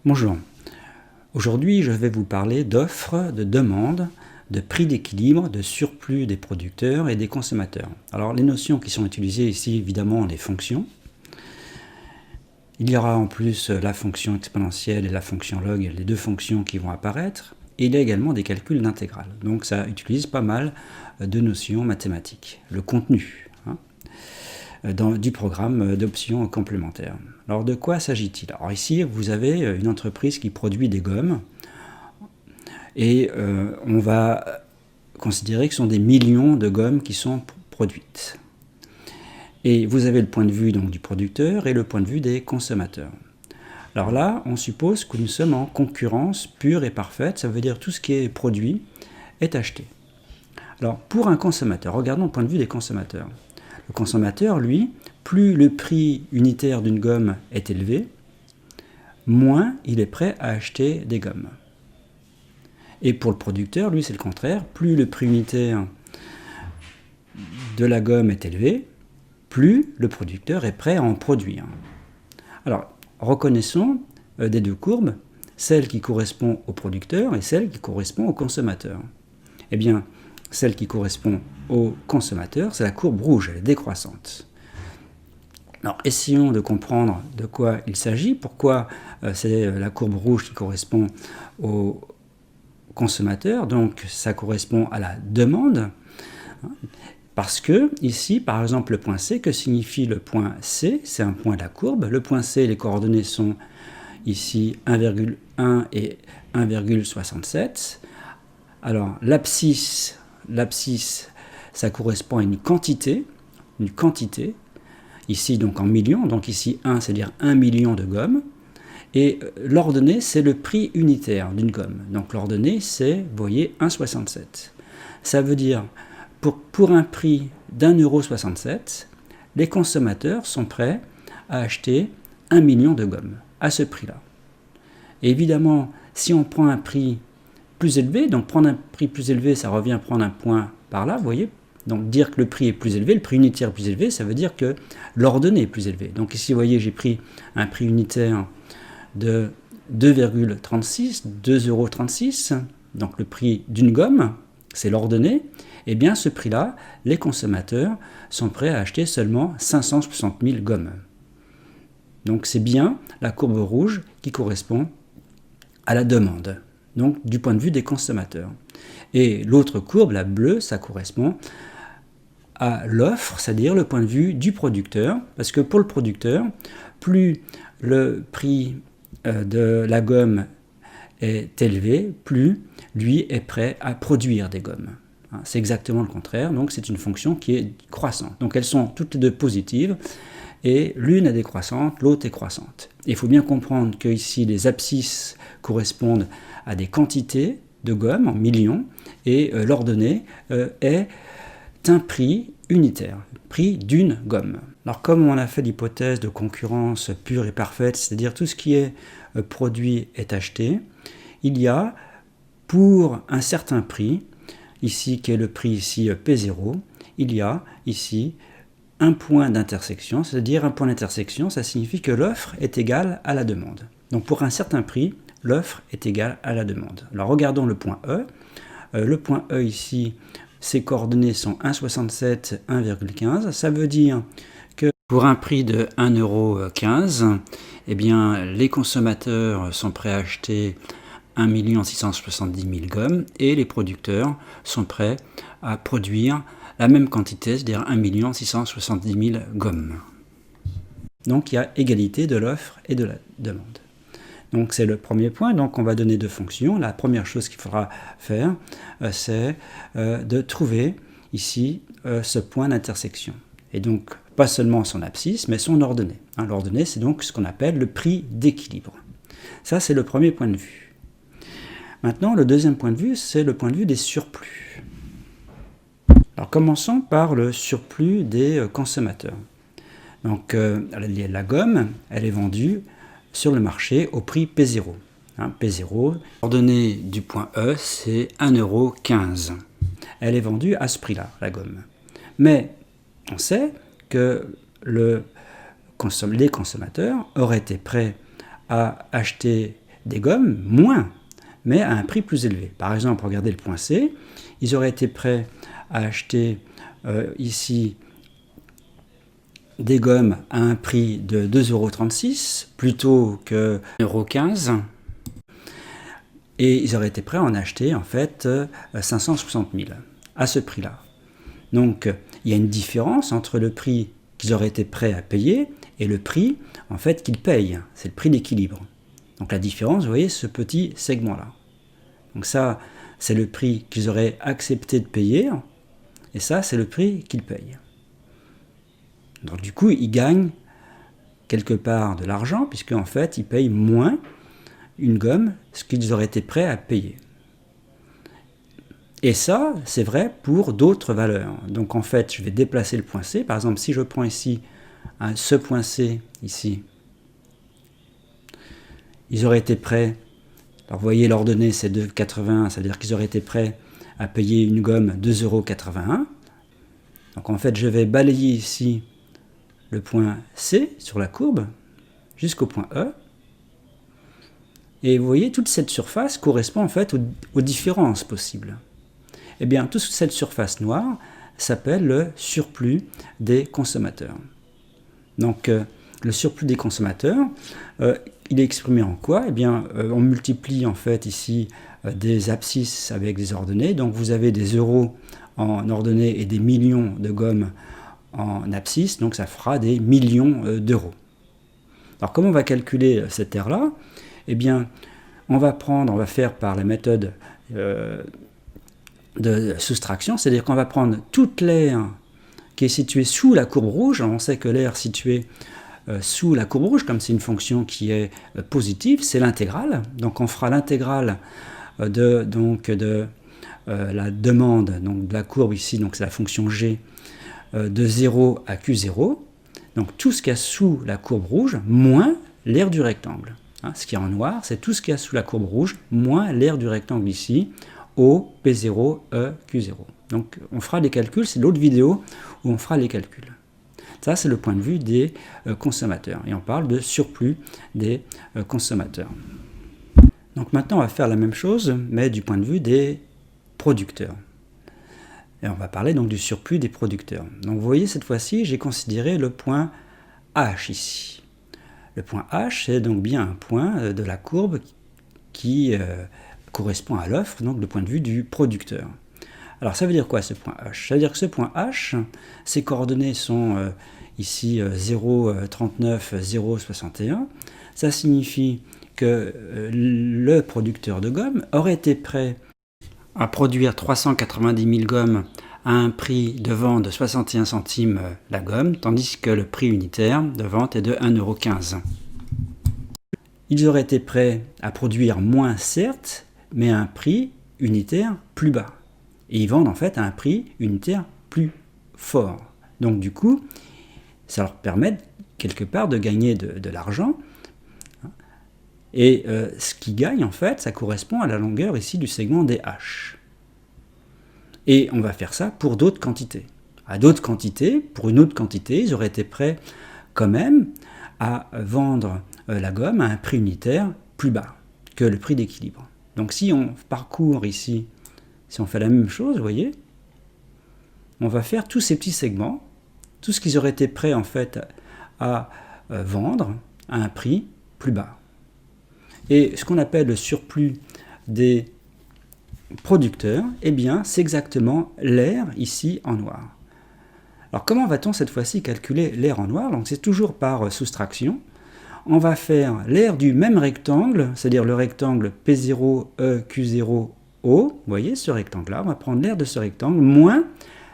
Bonjour, aujourd'hui je vais vous parler d'offres, de demandes, de prix d'équilibre, de surplus des producteurs et des consommateurs. Alors les notions qui sont utilisées ici, évidemment, les fonctions. Il y aura en plus la fonction exponentielle et la fonction log, les deux fonctions qui vont apparaître. Et il y a également des calculs d'intégrale. Donc ça utilise pas mal de notions mathématiques. Le contenu du programme d'options complémentaires. Alors de quoi s'agit-il? Alors ici, vous avez une entreprise qui produit des gommes et on va considérer que ce sont des millions de gommes qui sont produites. Et vous avez le point de vue donc, du producteur et le point de vue des consommateurs. Alors là, on suppose que nous sommes en concurrence pure et parfaite, ça veut dire tout ce qui est produit est acheté. Alors pour un consommateur, regardons le point de vue des consommateurs. Le consommateur, lui, plus le prix unitaire d'une gomme est élevé, moins il est prêt à acheter des gommes. Et pour le producteur, lui, c'est le contraire. Plus le prix unitaire de la gomme est élevé, plus le producteur est prêt à en produire. Alors, reconnaissons des deux courbes, celle qui correspond au producteur et celle qui correspond au consommateur. Eh bien, celle qui correspond au consommateur, c'est la courbe rouge, elle est décroissante. Alors, essayons de comprendre de quoi il s'agit, pourquoi c'est la courbe rouge qui correspond au consommateur, donc ça correspond à la demande, parce que ici, par exemple, le point C, que signifie le point C? C'est un point de la courbe. Le point C, les coordonnées sont ici 1,1 et 1,67. Alors, l'abscisse, ça correspond à une quantité, ici donc en millions, donc ici 1, c'est-à-dire 1 million de gommes, et l'ordonnée, c'est le prix unitaire d'une gomme. Donc l'ordonnée, c'est, vous voyez, 1,67. Ça veut dire, pour un prix d'1,67 €, les consommateurs sont prêts à acheter 1 million de gommes, à ce prix-là. Et évidemment, si on prend un prix plus élevé, donc prendre un prix plus élevé, ça revient à prendre un point par là, vous voyez. Donc dire que le prix est plus élevé, le prix unitaire est plus élevé, ça veut dire que l'ordonnée est plus élevée. Donc ici, vous voyez, j'ai pris un prix unitaire de 2,36, 2,36 €, donc le prix d'une gomme, c'est l'ordonnée. Et bien ce prix-là, les consommateurs sont prêts à acheter seulement 560 000 gommes. Donc c'est bien la courbe rouge qui correspond à la demande, donc du point de vue des consommateurs. Et l'autre courbe, la bleue, ça correspond à l'offre, c'est-à-dire le point de vue du producteur, parce que pour le producteur, plus le prix de la gomme est élevé, plus lui est prêt à produire des gommes. C'est exactement le contraire, donc c'est une fonction qui est croissante. Donc elles sont toutes les deux positives, et l'une est décroissante, l'autre est croissante. Il faut bien comprendre que ici les abscisses correspondent à des quantités de gomme en millions, et l'ordonnée est un prix unitaire, prix d'une gomme. Alors comme on a fait l'hypothèse de concurrence pure et parfaite, c'est-à-dire tout ce qui est produit est acheté, il y a pour un certain prix, ici qui est le prix ici P0, il y a ici un point d'intersection, c'est-à-dire un point d'intersection, ça signifie que l'offre est égale à la demande. Donc pour un certain prix, l'offre est égale à la demande. Alors regardons le point E. Le point E ici, ses coordonnées sont 1,67, 1,15. Ça veut dire que pour un prix de 1,15 €, eh bien, les consommateurs sont prêts à acheter 1 670 000 gommes et les producteurs sont prêts à produire la même quantité, c'est-à-dire 1 670 000 gommes. Donc il y a égalité de l'offre et de la demande. Donc c'est le premier point, donc on va donner deux fonctions. La première chose qu'il faudra faire, c'est de trouver ici ce point d'intersection. Et donc pas seulement son abscisse, mais son ordonnée. L'ordonnée, c'est donc ce qu'on appelle le prix d'équilibre. Ça, c'est le premier point de vue. Maintenant, le deuxième point de vue, c'est le point de vue des surplus. Alors commençons par le surplus des consommateurs. Donc la gomme, elle est vendue sur le marché au prix P0. P0, l'ordonnée du point E, c'est 1,15 €. Elle est vendue à ce prix-là, la gomme. Mais on sait que les consommateurs auraient été prêts à acheter des gommes moins, mais à un prix plus élevé. Par exemple, regardez le point C, ils auraient été prêts à acheter ici des gommes à un prix de 2,36 € plutôt que 1,15 €. Et ils auraient été prêts à en acheter en fait 560 000 à ce prix-là. Donc il y a une différence entre le prix qu'ils auraient été prêts à payer et le prix en fait qu'ils payent. C'est le prix d'équilibre. Donc la différence, vous voyez, ce petit segment-là. Donc ça, c'est le prix qu'ils auraient accepté de payer, et ça, c'est le prix qu'ils payent. Donc du coup, ils gagnent quelque part de l'argent, puisque en fait, ils payent moins une gomme, ce qu'ils auraient été prêts à payer. Et ça, c'est vrai pour d'autres valeurs. Donc en fait, je vais déplacer le point C. Par exemple, si je prends ici ce point C, ici, ils auraient été prêts, alors vous voyez l'ordonnée c'est 2,81, ça veut dire qu'ils auraient été prêts à payer une gomme 2,81 €. Donc en fait je vais balayer ici le point C sur la courbe jusqu'au point E. Et vous voyez toute cette surface correspond en fait aux différences possibles. Eh bien toute cette surface noire s'appelle le surplus des consommateurs. Donc le surplus des consommateurs, il est exprimé en quoi? Eh bien, on multiplie en fait ici des abscisses avec des ordonnées. Donc vous avez des euros en ordonnées et des millions de gommes en abscisses. Donc ça fera des millions d'euros. Alors comment on va calculer cette aire-là? Eh bien, on va faire par la méthode de soustraction, c'est-à-dire qu'on va prendre toute l'aire qui est située sous la courbe rouge. On sait que l'aire située sous la courbe rouge, comme c'est une fonction qui est positive, c'est l'intégrale. Donc on fera l'intégrale de la demande, donc de la courbe ici, donc c'est la fonction g, de 0 à q0. Donc tout ce qu'il y a sous la courbe rouge, moins l'aire du rectangle. Hein, ce qui est en noir, c'est tout ce qu'il y a sous la courbe rouge, moins l'aire du rectangle ici, O, P0, E, Q0. Donc on fera les calculs, c'est l'autre vidéo où on fera les calculs. Ça, c'est le point de vue des consommateurs. Et on parle de surplus des consommateurs. Donc maintenant, on va faire la même chose, mais du point de vue des producteurs. Et on va parler donc du surplus des producteurs. Donc vous voyez, cette fois-ci, j'ai considéré le point H ici. Le point H, c'est donc bien un point de la courbe qui correspond à l'offre, donc du point de vue du producteur. Alors ça veut dire quoi ce point H? Ça veut dire que ce point H, ses coordonnées sont ici 0,39, 0,61. Ça signifie que le producteur de gomme aurait été prêt à produire 390 000 gommes à un prix de vente de 61 centimes la gomme, tandis que le prix unitaire de vente est de 1,15 €. Ils auraient été prêts à produire moins certes, mais à un prix unitaire plus bas. Et ils vendent en fait à un prix unitaire plus fort. Donc du coup, ça leur permet quelque part de gagner de l'argent. Et ce qu'ils gagnent en fait, ça correspond à la longueur ici du segment des H. Et on va faire ça pour d'autres quantités. À d'autres quantités, pour une autre quantité, ils auraient été prêts quand même à vendre la gomme à un prix unitaire plus bas que le prix d'équilibre. Donc si on parcourt ici, si on fait la même chose, vous voyez, on va faire tous ces petits segments, tout ce qu'ils auraient été prêts en fait à vendre à un prix plus bas. Et ce qu'on appelle le surplus des producteurs, eh bien c'est exactement l'aire ici en noir. Alors comment va-t-on cette fois-ci calculer l'aire en noir? Donc c'est toujours par soustraction. On va faire l'aire du même rectangle, c'est-à-dire le rectangle P0, E, Q0, O. Vous voyez ce rectangle-là, on va prendre l'aire de ce rectangle moins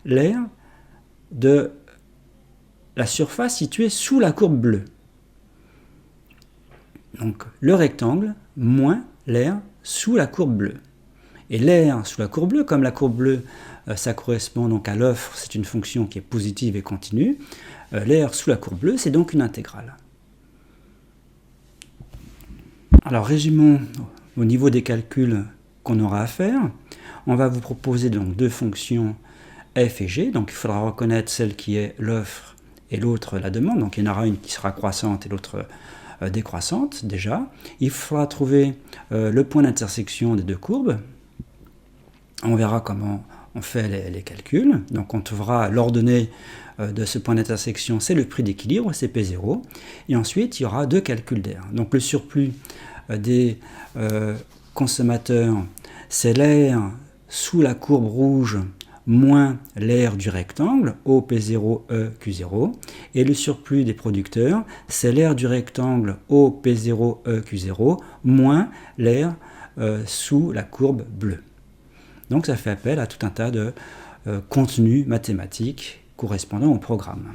l'aire de la surface située sous la courbe bleue. Donc le rectangle moins l'aire sous la courbe bleue. Et l'aire sous la courbe bleue, comme la courbe bleue, ça correspond donc à l'offre, c'est une fonction qui est positive et continue. L'aire sous la courbe bleue, c'est donc une intégrale. Alors résumons au niveau des calculs qu'on aura à faire. On va vous proposer donc deux fonctions f et g. Donc il faudra reconnaître celle qui est l'offre et l'autre la demande. Donc il y en aura une qui sera croissante et l'autre décroissante déjà. Il faudra trouver le point d'intersection des deux courbes. On verra comment on fait les calculs. Donc on trouvera l'ordonnée de ce point d'intersection, c'est le prix d'équilibre, c'est P0. Et ensuite, il y aura deux calculs d'air. Donc le surplus des consommateurs, c'est l'air sous la courbe rouge moins l'air du rectangle, OP0, EQ0. Et le surplus des producteurs, c'est l'air du rectangle, OP0, EQ0, moins l'air sous la courbe bleue. Donc ça fait appel à tout un tas de contenus mathématiques correspondant au programme.